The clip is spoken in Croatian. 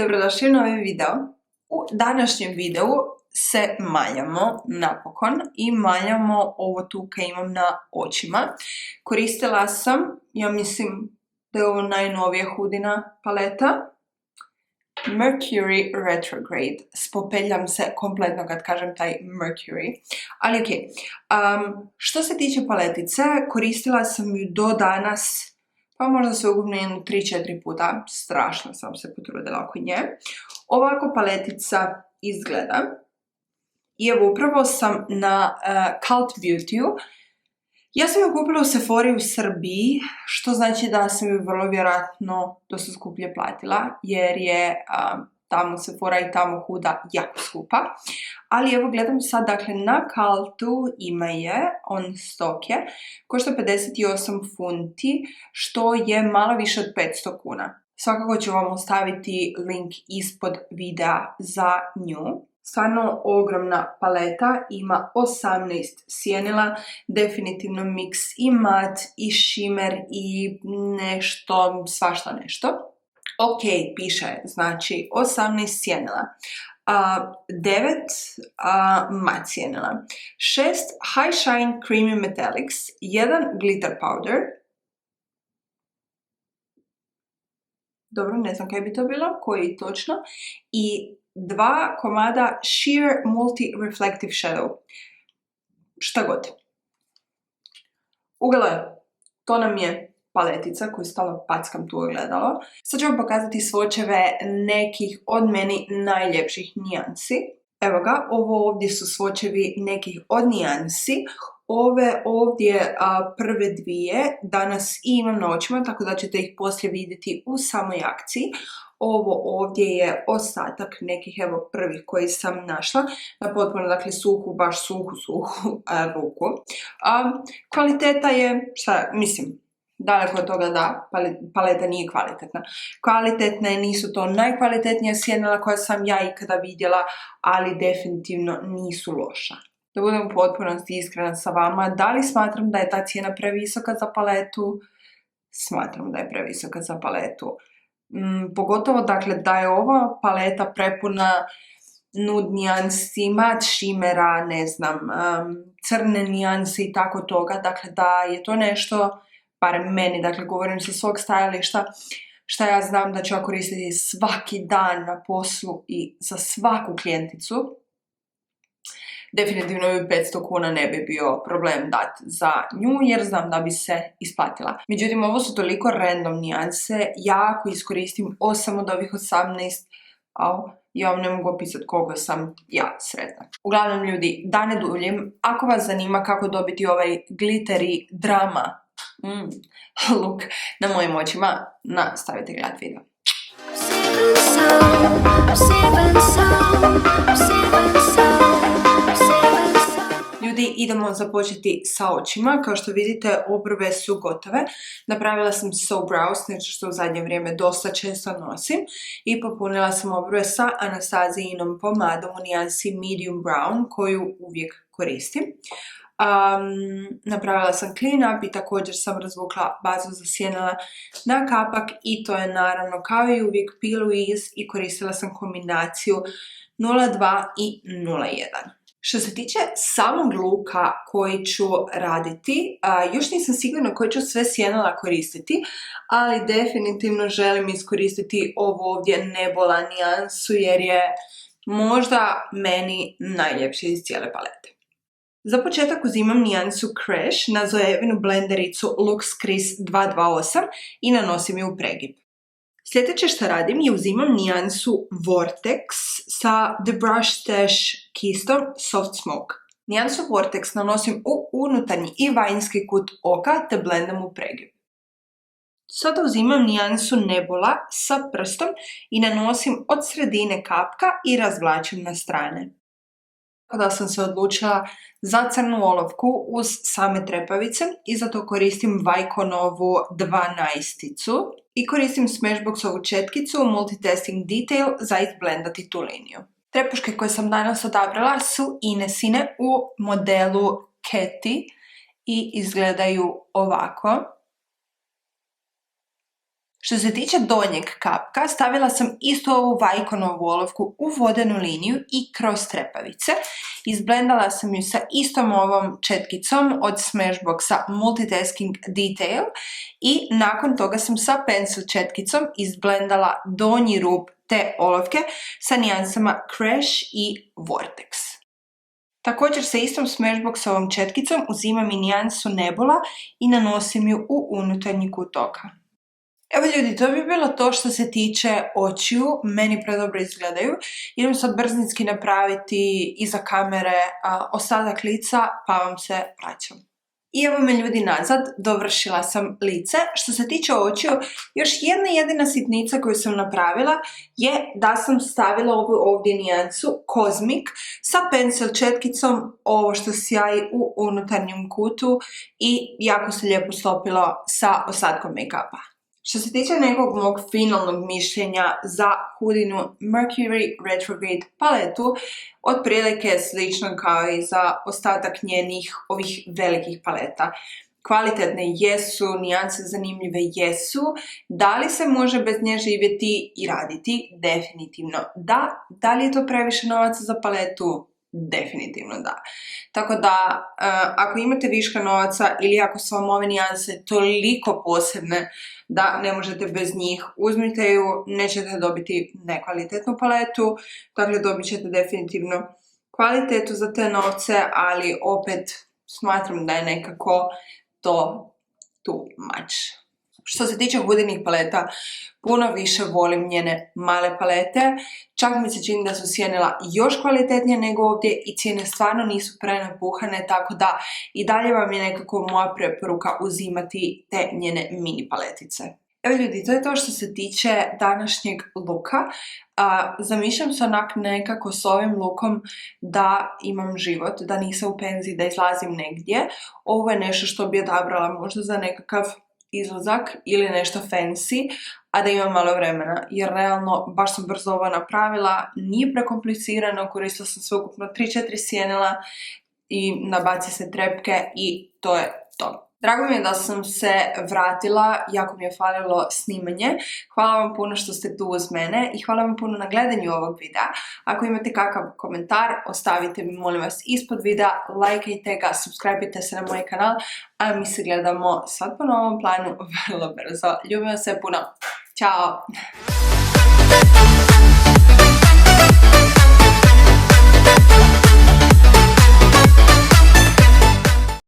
dobrodošli u novi video. U današnjem videu se maljamo napokon i maljamo ovo tu kaj imam na očima. Koristila sam, ja mislim da je ovo najnovija Hudina paleta, Mercury Retrograde. Spopeljam se kompletno kad kažem taj Mercury. Ali ok, što se tiče paletice, koristila sam ju do danas, pa možda se ugubno 3-4 puta. Strašno sam se potrudila oko nje. Ovako paletica izgleda. I evo, upravo sam na Cult Beauty-u. Ja sam ju kupila u Sephori u Srbiji, što znači da sam ju vrlo vjerojatno dosta skuplje platila, jer je tamo Sephora i tamo Huda jako skupa. Ali evo, gledam sad, dakle, na Cultu ima je, on stock je, košta 58 funti, što je malo više od 500 kuna. Svakako ću vam ostaviti link ispod videa za nju. Stvarno ogromna paleta, ima 18 sjenila, definitivno miks i mat i šimer i nešto, svašta nešto. Ok, piše, znači 18 sjenila, 9 mat sjenila, 6 High Shine Creamy Metallics, 1 Glitter Powder. Dobro, ne znam kaj bi to bilo, koji točno. I 2 komada Sheer Multi Reflective Shadow. Šta god. Uglavnom, to nam je paletica koju stalno packam tu ogledalo. Sad ću vam pokazati svočeve nekih od meni najljepših nijansi. Evo ga, ovo ovdje su svočevi nekih od nijansi. Ove ovdje prve dvije danas i imam na očima, tako da ćete ih poslije vidjeti u samoj akciji. Ovo ovdje je ostatak nekih, evo, prvih koji sam našla na potpuno, dakle, suhu, baš suhu ruku. Kvaliteta je, šta, mislim, daleko od toga da paleta nije kvalitetna. Kvalitetne nisu to najkvalitetnija sjenila koja sam ja ikada vidjela, ali definitivno nisu loša. Da budem u potpunosti iskrena sa vama, da li smatram da je ta cijena previsoka za paletu? Smatram da je previsoka za paletu. Pogotovo, dakle, da je ova paleta prepuna nude nijansi, mat šimera, ne znam, crne nijanse i tako toga. Dakle, da je to nešto, barem meni, dakle, govorim sa svog stajališta, šta ja znam da ću ja koristiti svaki dan na poslu i za svaku klijenticu. Definitivno bi 500 kuna ne bi bio problem dati za nju, jer znam da bi se isplatila. Međutim, ovo su toliko random nijanse, ja ako iskoristim 8 od ovih 18, ja vam ne mogu opisati koliko sam ja sretna. Uglavnom, ljudi, da ne duljim, ako vas zanima kako dobiti ovaj glittery drama look na mojim očima, nastavite gledati video. Ljudi, idemo započeti sa očima. Kao što vidite, obrve su gotove. Napravila sam So Brows, nešto što u zadnje vrijeme dosta često nosim. I popunila sam obrve sa Anastazijinom pomadom u nijansi Medium Brown, koju uvijek koristim. Napravila sam clean up i također sam razvukla bazu za sjenila na kapak i to je naravno kao i uvijek P. Louise i koristila sam kombinaciju 02 i 01. Što se tiče samog luka koji ću raditi, još nisam sigurna koji ću sve sjenila koristiti, ali definitivno želim iskoristiti ovo ovdje Nebola nijansu jer je možda meni najljepša iz cijele palete. Za početak uzimam nijansu Crash na Zoevinu blendericu Lux Crease 228 i nanosim ju u pregib. Sljedeće što radim je uzimam nijansu Vortex sa The Brush Stash kistom Soft Smoke. Nijansu Vortex nanosim u unutarnji i vanjski kut oka te blendam u pregib. Sada uzimam nijansu Nebula sa prstom i nanosim od sredine kapka i razvlačim na strane. Da sam se odlučila za crnu olovku uz same trepavice i zato koristim Vajkonovu 12-icu i koristim Smashboxovu četkicu Multitasking Detail za izblendati tu liniju. Trepuške koje sam danas odabrala su Inesine u modelu Cathy i izgledaju ovako. Što se tiče donjeg kapka, stavila sam isto ovu Vajkonovu olovku u vodenu liniju i kroz trepavice. Izblendala sam ju sa istom ovom četkicom od Smashboxa Multitasking Detail i nakon toga sam sa pencil četkicom izblendala donji rub te olovke sa nijansama Crash i Vortex. Također sa istom Smashboxovom četkicom uzimam i nijansu Nebula i nanosim ju u unutarnji kut oka. Evo ljudi, to bi bilo to što se tiče očiju, meni predobro izgledaju. Idem sad brzinski napraviti iza kamere ostatak lica, pa vam se vraćam. I evo me ljudi nazad, dovršila sam lice. Što se tiče očiju, još jedna jedina sitnica koju sam napravila je da sam stavila ovu ovdje nijansu Cosmic sa pencil četkicom, ovo što sjaji u unutarnjem kutu i jako se lijepo stopilo sa ostatkom make-upa. Što se tiče nekog mog finalnog mišljenja za Hudinu Mercury Retrograde paletu, otprilike slično kao i za ostatak njenih ovih velikih paleta. Kvalitetne jesu, nijanse zanimljive jesu, da li se može bez nje živjeti i raditi? Definitivno da. Da li je to previše novaca za paletu? Definitivno da. Tako da, ako imate viška novaca ili ako su vam ove nijanse toliko posebne da ne možete bez njih, uzmite ju, nećete dobiti nekvalitetnu paletu, dakle dobit ćete definitivno kvalitetu za te novce, ali opet smatram da je nekako to too much. Što se tiče Hudinih paleta, puno više volim njene male palete, čak mi se čini da su sjenila još kvalitetnije nego ovdje i cijene stvarno nisu prenapuhane, tako da i dalje vam je nekako moja preporuka uzimati te njene mini paletice. Evo ljudi, to je to što se tiče današnjeg luka. Zamišljam se onak nekako s ovim lukom da imam život, da nisam u penziji, da izlazim negdje. Ovo je nešto što bi odabrala možda za nekakav izlazak ili nešto fancy, a da imam malo vremena, jer realno baš sam brzo ovo napravila, nije prekomplicirano, koristila sam sveukupno 3-4 sjenila i nabaci se trepke i to je to. Drago mi je da sam se vratila, jako mi je falilo snimanje. Hvala vam puno što ste tu uz mene i hvala vam puno na gledanju ovog videa. Ako imate kakav komentar, ostavite mi molim vas ispod videa, lajkajte ga, subscribe-ite se na moj kanal, a mi se gledamo sad po novom planu vrlo brzo. Ljubim vas sve puno. Ćao!